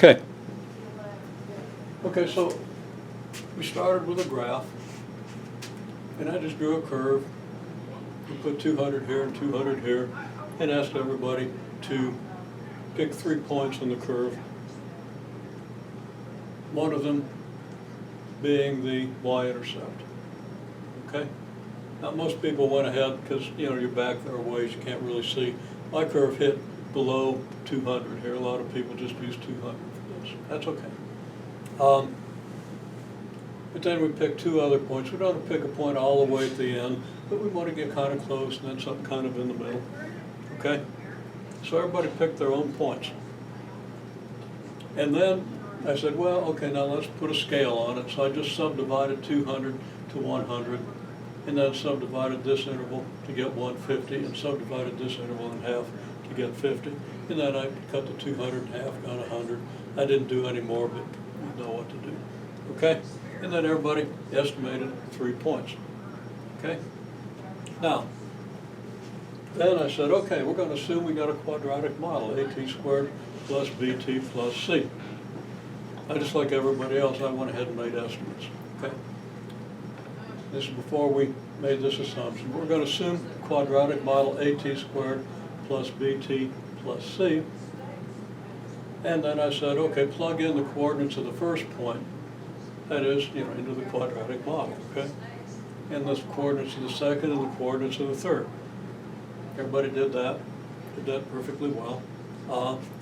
Okay. Okay, so we started with a graph, and I just drew a curve. We put 200 here and 200 here, and asked everybody to pick 3 points on the curve. One of them being the y-intercept. Okay? Now most people went ahead because you're back there a ways, you can't really see. My curve hit below 200 here. A lot of people just use 200 for this. That's okay. But then we picked 2 other points. We don't want to pick a point all the way at the end, but we want to get kind of close and then something kind of in the middle. Okay? So everybody picked their own points. And then I said, well, okay, now let's put a scale on it. So I just subdivided 200 to 100, and then subdivided this interval to get 150, and subdivided this interval in half to get 50. And then I cut the 200 in half, got 100. I didn't do any more, but you know what to do. Okay? And then everybody estimated 3 points. Okay? Now, then I said, okay, we're going to assume we got a quadratic model, AT squared plus BT plus C. I just like everybody else, I went ahead and made estimates. Okay? This is before we made this assumption. We're going to assume quadratic model AT squared plus BT plus C. And then I said, okay, plug in the coordinates of the first point. That is, into the quadratic model, okay? And the coordinates of the second and the coordinates of the third. Everybody did that perfectly well.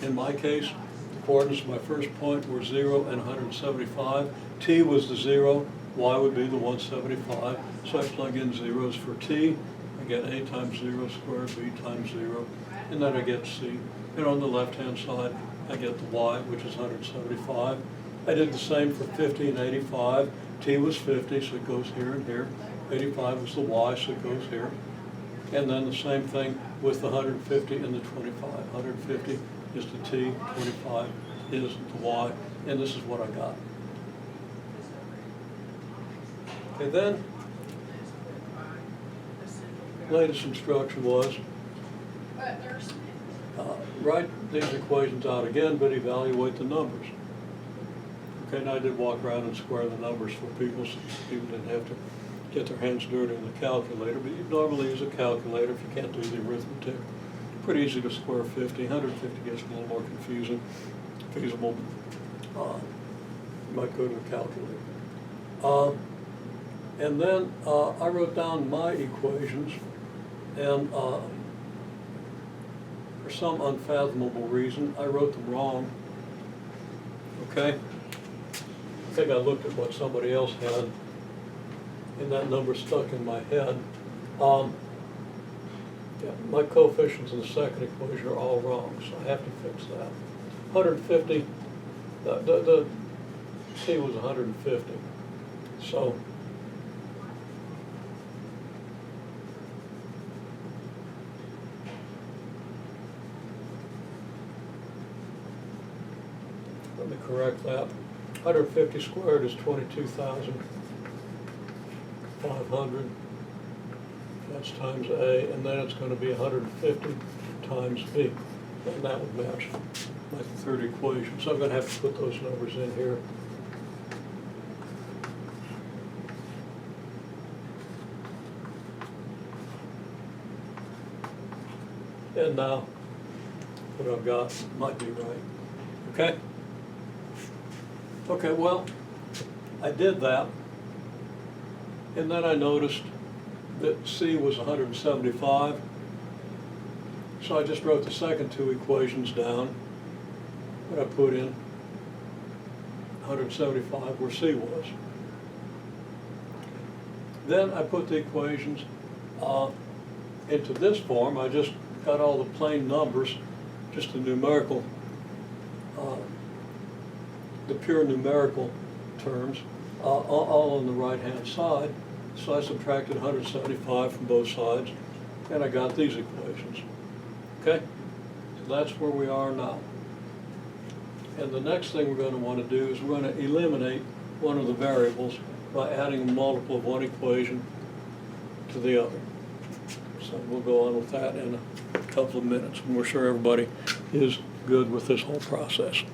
In my case, the coordinates of my first point were 0 and 175. T was the 0, Y would be the 175. So I plug in zeros for T. I get A times 0 squared, B times 0, and then I get C. And on the left-hand side, I get the Y, which is 175. I did the same for 50 and 85. T was 50, so it goes here and here. 85 was the Y, so it goes here. And then the same thing with the 150 and the 25. 150 is the T, 25 is the Y, and this is what I got. Okay, then, latest instruction was, write these equations out again, but evaluate the numbers. Okay, and I did walk around and square the numbers for people, so people didn't have to get their hands dirty in the calculator, but you normally use a calculator if you can't do the arithmetic. Pretty easy to square 50. 150 gets a little more confusing. Feasible, you might go to a calculator. And then I wrote down my equations, and for some unfathomable reason, I wrote them wrong. Okay? I think I looked at what somebody else had, and that number stuck in my head. Yeah, my coefficients in the second equation are all wrong, so I have to fix that. 150, the C was 150, so let me correct that. 150 squared is 22,500. That's times A, and then it's going to be 150 times B. And that would match my third equation. So I'm going to have to put those numbers in here. And now what I've got might be right. Okay? Okay, well, I did that, and then I noticed that C was 175, so I just wrote the second 2 equations down, and I put in 175 where C was. Then I put the equations into this form. I just got all the plain numbers, just the numerical, the pure numerical terms, all on the right-hand side. So I subtracted 175 from both sides, and I got these equations. Okay? So that's where we are now. And the next thing we're going to want to do is we're going to eliminate one of the variables by adding a multiple of one equation to the other. So we'll go on with that in a couple of minutes when we're sure everybody is good with this whole process.